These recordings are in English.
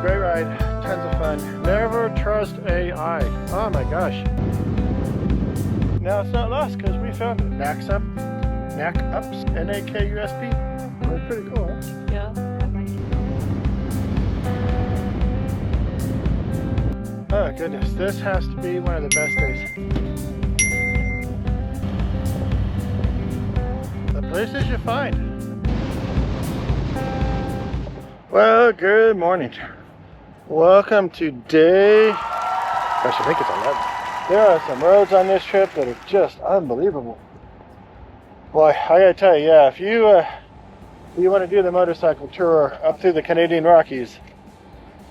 great ride, tons of fun. Never trust AI. Oh my gosh. Now it's not lost because we found it. Nakups, Nakusp. That's pretty cool, huh? Yeah. Oh goodness, this has to be one of the best days. The places you find. Well, good morning. Welcome to day, gosh, I think it's 11. There are some roads on this trip that are just unbelievable. Boy, I gotta tell you, yeah, if you want to do the motorcycle tour up through the Canadian Rockies,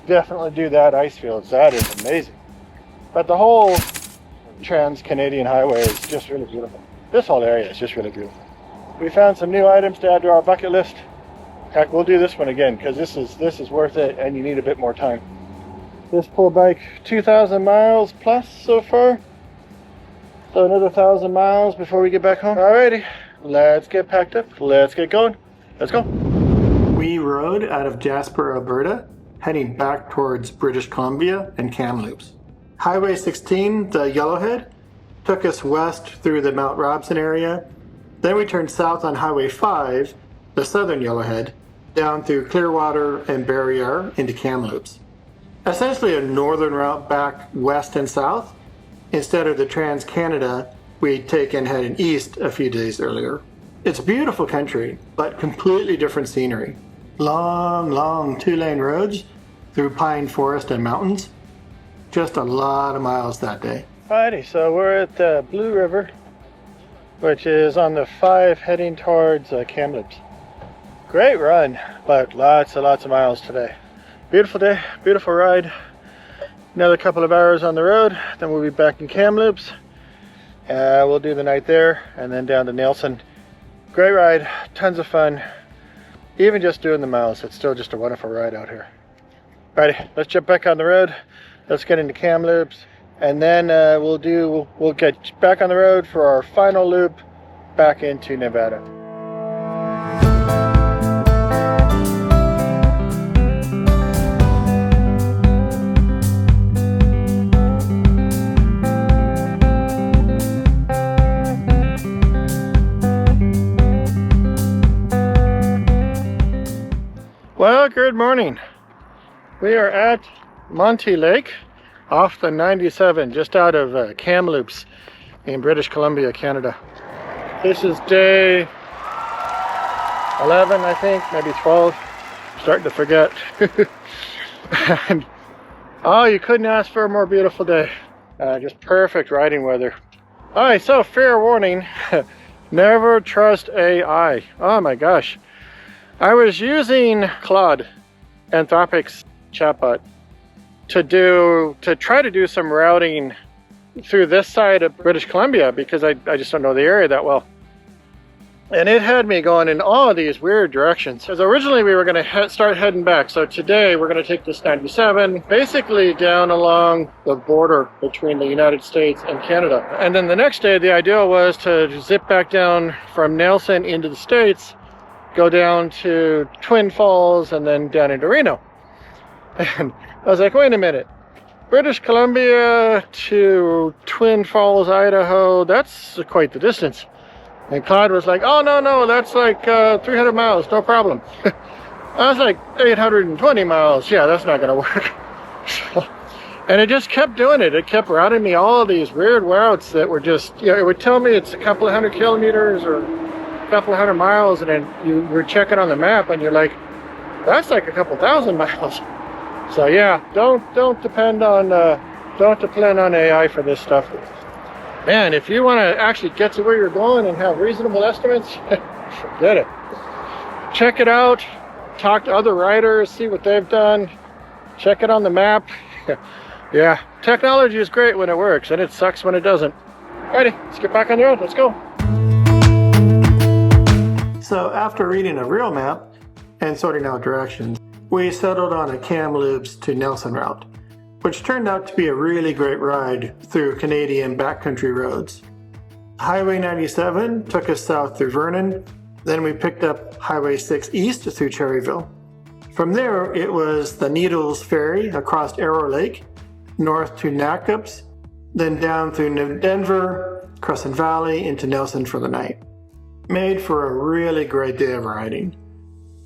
definitely do that ice fields. That is amazing. But the whole Trans-Canadian Highway is just really beautiful. This whole area is just really beautiful. We found some new items to add to our bucket list. Heck, we'll do this one again because this is worth it and you need a bit more time. This poor bike, 2,000 miles plus so far. So another 1,000 miles before we get back home. Alrighty, let's get packed up. Let's get going. Let's go. We rode out of Jasper, Alberta, heading back towards British Columbia and Kamloops. Highway 16, the Yellowhead, took us west through the Mount Robson area. Then we turned south on Highway 5, the southern Yellowhead, down through Clearwater and Barriere into Kamloops. Essentially a northern route back west and south, instead of the Trans-Canada we'd taken heading east a few days earlier. It's beautiful country, but completely different scenery. Long 2-lane roads through pine forest and mountains. Just a lot of miles that day. Alrighty, so we're at the Blue River, which is on the 5 heading towards Kamloops. Great run, but lots of miles today. Beautiful day, beautiful ride. Another couple of hours on the road, then we'll be back in Kamloops. We'll do the night there and then down to Nelson. Great ride, tons of fun. Even just doing the miles, it's still just a wonderful ride out here. Alrighty, let's jump back on the road. Let's get into Kamloops, and then we'll get back on the road for our final loop back into Nevada. Well, good morning. We are at Monte Lake off the 97 just out of Kamloops in British Columbia, Canada. This is day 11, I think, maybe 12. Starting to forget. And, oh, you couldn't ask for a more beautiful day. Just perfect riding weather. Alright, so fair warning, never trust AI. Oh my gosh. I was using Claude, Anthropic's chatbot, to try to do some routing through this side of British Columbia because I just don't know the area that well. And it had me going in all of these weird directions. Because originally we were going to start heading back. So today we're going to take this 97 basically down along the border between the United States and Canada. And then the next day the idea was to zip back down from Nelson into the States, go down to Twin Falls, and then down into Reno. And I was like, wait a minute. British Columbia to Twin Falls, Idaho, that's quite the distance. And Claude was like, oh, no, that's like 300 miles, no problem. I was like, 820 miles, yeah, that's not going to work. And it just kept doing it. It kept routing me all these weird routes that were just, you know, it would tell me it's a couple of 100 kilometers or couple of 100 miles, and then you were checking on the map and you're like, that's like a couple thousand miles. So yeah, don't depend on AI for this stuff. Man, if you want to actually get to where you're going and have reasonable estimates, forget it. Check it out, talk to other riders, see what they've done, check it on the map. Yeah, technology is great when it works and it sucks when it doesn't. Alrighty, let's get back on the road, let's go. So after reading a real map and sorting out directions, we settled on a Kamloops to Nelson route, which turned out to be a really great ride through Canadian backcountry roads. Highway 97 took us south through Vernon, then we picked up Highway 6 east through Cherryville. From there, it was the Needles Ferry across Arrow Lake, north to Nakups, then down through Denver, Crescent Valley, into Nelson for the night. Made for a really great day of riding.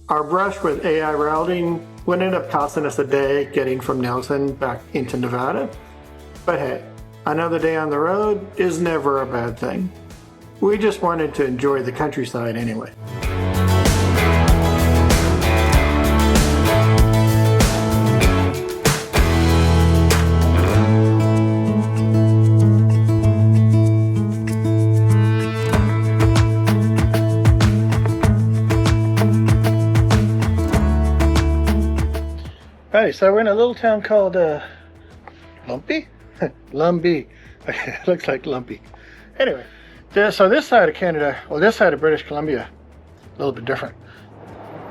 Our brush with AI routing would end up costing us a day getting from Nelson back into Nevada. But hey, another day on the road is never a bad thing. We just wanted to enjoy the countryside anyway. Alright, so we're in a little town called Lumpy? Lumby. It looks like Lumpy. Anyway, so this side of Canada, well, this side of British Columbia, a little bit different.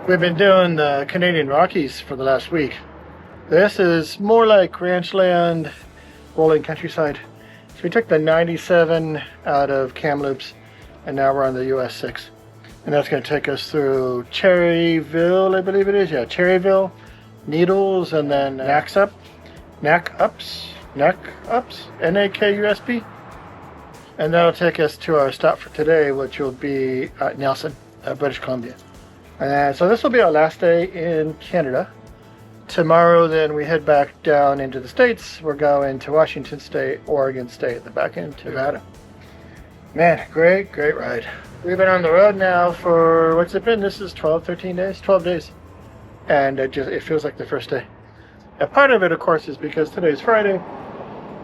We've been doing the Canadian Rockies for the last week. This is more like ranch land, rolling countryside. So we took the 97 out of Kamloops, and now we're on the US 6. And that's going to take us through Cherryville, I believe it is. Yeah, Cherryville, Needles, and then Nakusp, Nakusp, and that'll take us to our stop for today, which will be at Nelson, British Columbia. And so this will be our last day in Canada. Tomorrow, then we head back down into the States. We're going to Washington State, Oregon State, the back end to Nevada. Man, great ride. We've been on the road now for, what's it been? This is 12 days. And it feels like the first day. A part of it, of course, is because today's Friday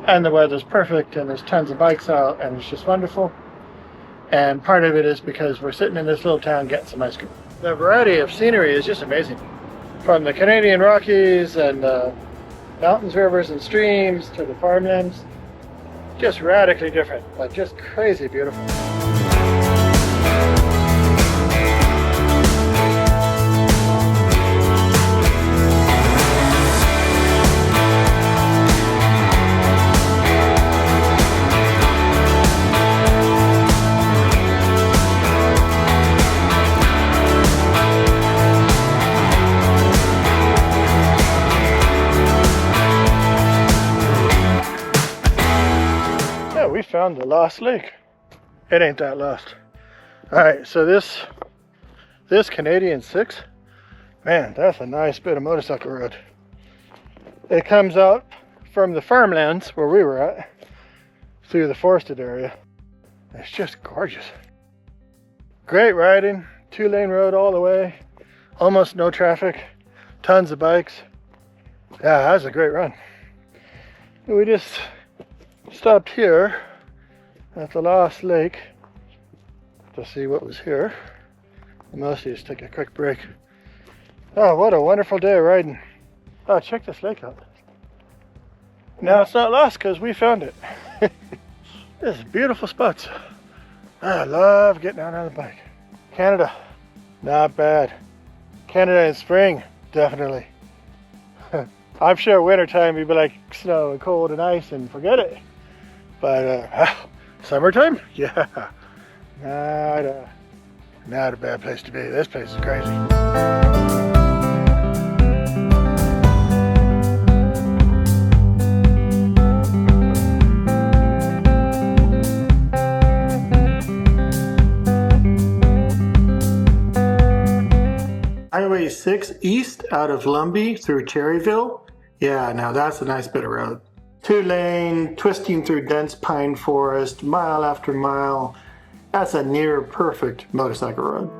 and the weather's perfect and there's tons of bikes out and it's just wonderful. And part of it is because we're sitting in this little town getting some ice cream. The variety of scenery is just amazing. From the Canadian Rockies and mountains, rivers, and streams to the farmlands. Just radically different, but just crazy beautiful. We found the lost lake. It ain't that lost. Alright, so this Canadian 6, man, that's a nice bit of motorcycle road. It comes out from the farmlands where we were at, through the forested area. It's just gorgeous. Great riding, 2-lane road all the way, almost no traffic, tons of bikes. Yeah, that was a great run. We just stopped here at the Lost Lake to see what was here. And mostly just take a quick break. Oh, what a wonderful day of riding. Oh, check this lake out. Now it's not lost because we found it. This is beautiful spots. I love getting out on the bike. Canada, not bad. Canada in spring, definitely. I'm sure wintertime you'd be like snow and cold and ice and forget it. But summertime? Yeah. Not a bad place to be. This place is crazy. Highway 6 east out of Lumby through Cherryville. Yeah, now that's a nice bit of road. 2-lane, twisting through dense pine forest, mile after mile. That's a near perfect motorcycle road.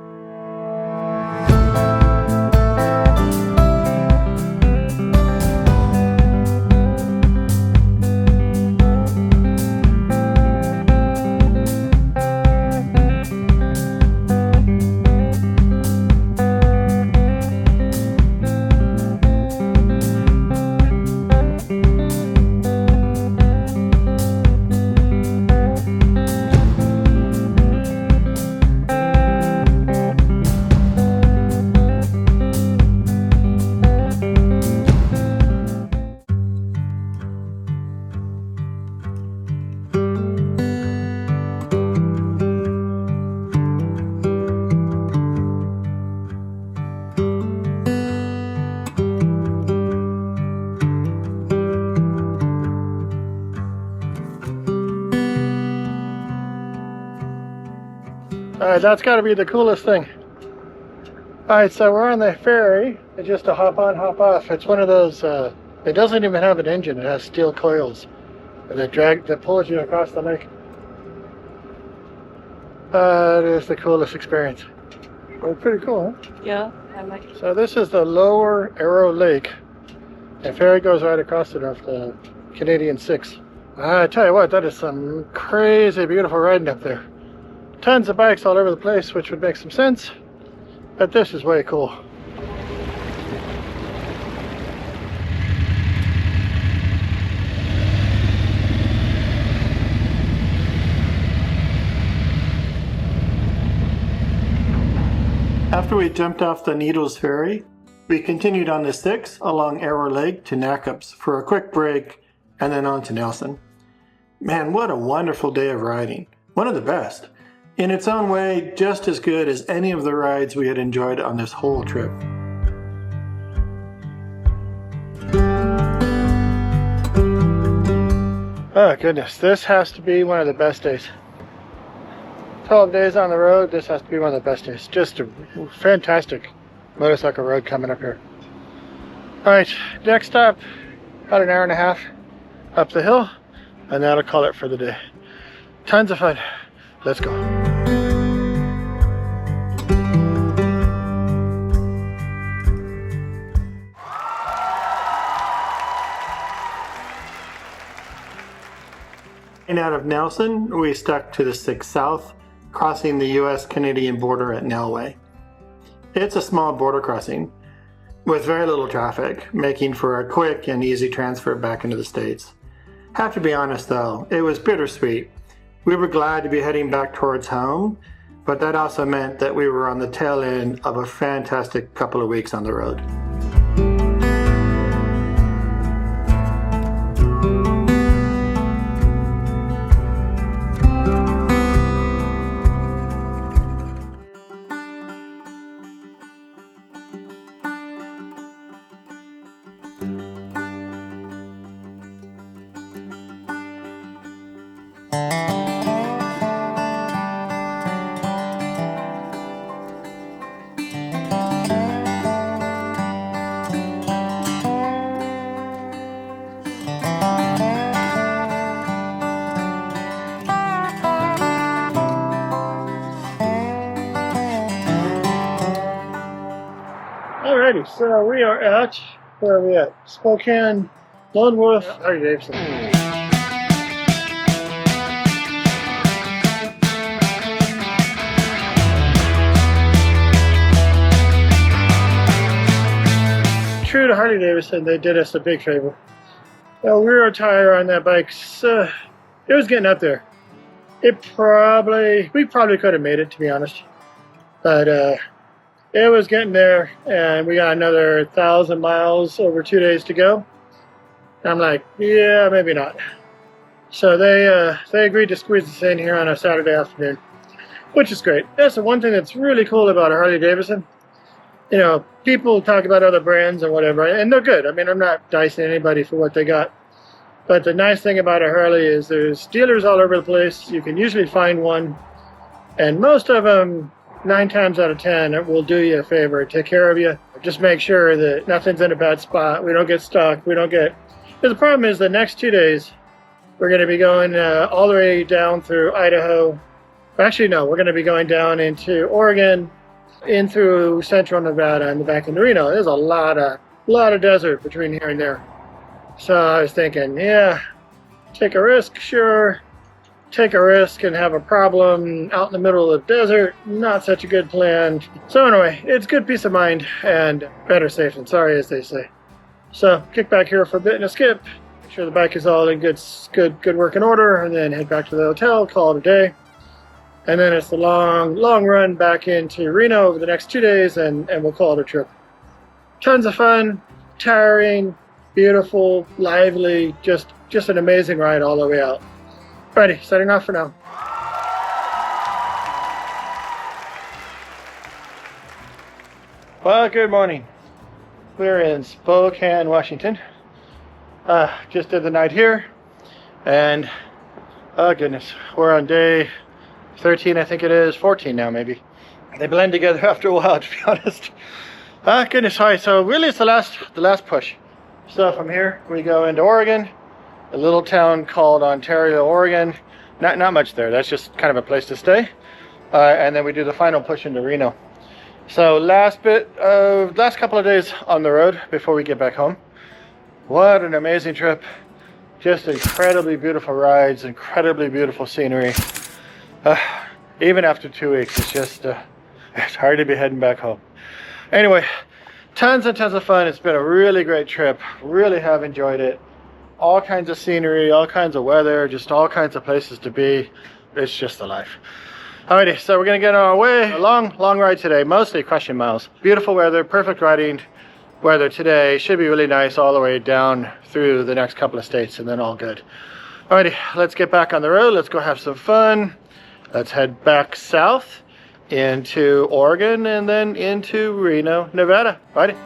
Alright, that's got to be the coolest thing. Alright, so we're on the ferry. It's just a hop on, hop off. It's one of those, it doesn't even have an engine. It has steel coils that pulls you across the lake. It is the coolest experience. Well, pretty cool, huh? Yeah, I like it. So this is the Lower Arrow Lake. The ferry goes right across it off the Canadian 6. I tell you what, that is some crazy beautiful riding up there. Tons of bikes all over the place, which would make some sense. But this is way cool. After we jumped off the Needles Ferry, we continued on the 6 along Arrow Lake to Nakups for a quick break and then on to Nelson. Man, what a wonderful day of riding. One of the best. In its own way, just as good as any of the rides we had enjoyed on this whole trip. Oh goodness, this has to be one of the best days. 12 days on the road, this has to be one of the best days. Just a fantastic motorcycle road coming up here. Alright, next stop, about an hour and a half up the hill, and that'll call it for the day. Tons of fun. Let's go. Out of Nelson, we stuck to the 6 South, crossing the US-Canadian border at Nelway. It's a small border crossing with very little traffic, making for a quick and easy transfer back into the States. Have to be honest though, it was bittersweet. We were glad to be heading back towards home, but that also meant that we were on the tail end of a fantastic couple of weeks on the road. Alrighty, so we are at, where are we at? Spokane, Lone Wolf Harley-Davidson. True to Harley-Davidson, they did us a big favor. The rear tire on that bike, it was getting up there. We probably could have made it, to be honest. But it was getting there, and we got another 1,000 miles over 2 days to go. And I'm like, yeah, maybe not. So they agreed to squeeze us in here on a Saturday afternoon, which is great. That's the one thing that's really cool about a Harley-Davidson. You know, people talk about other brands and whatever, and they're good. I mean, I'm not dicing anybody for what they got. But the nice thing about a Harley is there's dealers all over the place. You can usually find one, and most of them, 9 times out of 10, it will do you a favor, take care of you. Just make sure that nothing's in a bad spot. We don't get stuck. Because the problem is the next 2 days, we're going to be going all the way down through Idaho. Actually, no, we're going to be going down into Oregon, in through central Nevada and back into Reno. There's a lot of desert between here and there. So I was thinking, yeah, take a risk, sure. Take a risk and have a problem out in the middle of the desert, not such a good plan. So anyway, it's good peace of mind and better safe than sorry, as they say. So kick back here for a bit and a skip, make sure the bike is all in good working order, and then head back to the hotel, call it a day. And then it's the long run back into Reno over the next 2 days, and we'll call it a trip. Tons of fun, tiring, beautiful, lively, just an amazing ride all the way out. Alrighty, setting off for now. Well, good morning. We're in Spokane, Washington. Just did the night here, and oh goodness, we're on day 13, I think it is, 14 now maybe. They blend together after a while, to be honest. Ah, goodness, all right, so really it's the last push. So from here, we go into Oregon, a little town called Ontario, Oregon. Not much there, that's just kind of a place to stay. And then we do the final push into Reno. So last couple of days on the road before we get back home. What an amazing trip. Just incredibly beautiful rides, incredibly beautiful scenery. Even after 2 weeks, it's just, it's hard to be heading back home. Anyway, tons and tons of fun. It's been a really great trip. Really have enjoyed it. All kinds of scenery, all kinds of weather, just all kinds of places to be. It's just the life. Alrighty, so we're gonna get on our way. A long ride today, mostly question miles. Beautiful weather, perfect riding weather today. Should be really nice all the way down through the next couple of states and then all good. Alrighty, let's get back on the road. Let's go have some fun. Let's head back south into Oregon and then into Reno, Nevada. Alrighty.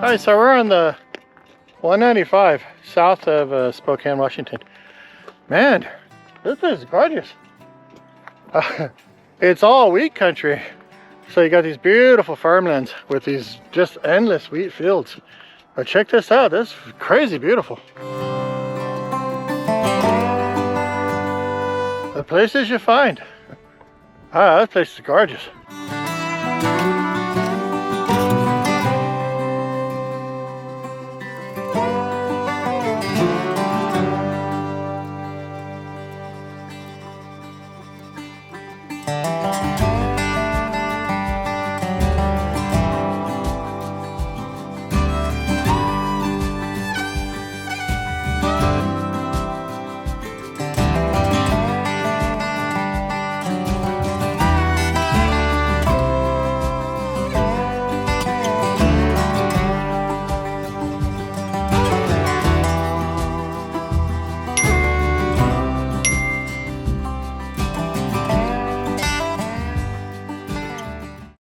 Alright, so we're on the 195 south of Spokane, Washington. Man, this place is gorgeous. It's all wheat country. So you got these beautiful farmlands with these just endless wheat fields. But check this out, this is crazy beautiful. The places you find. Ah, this place is gorgeous.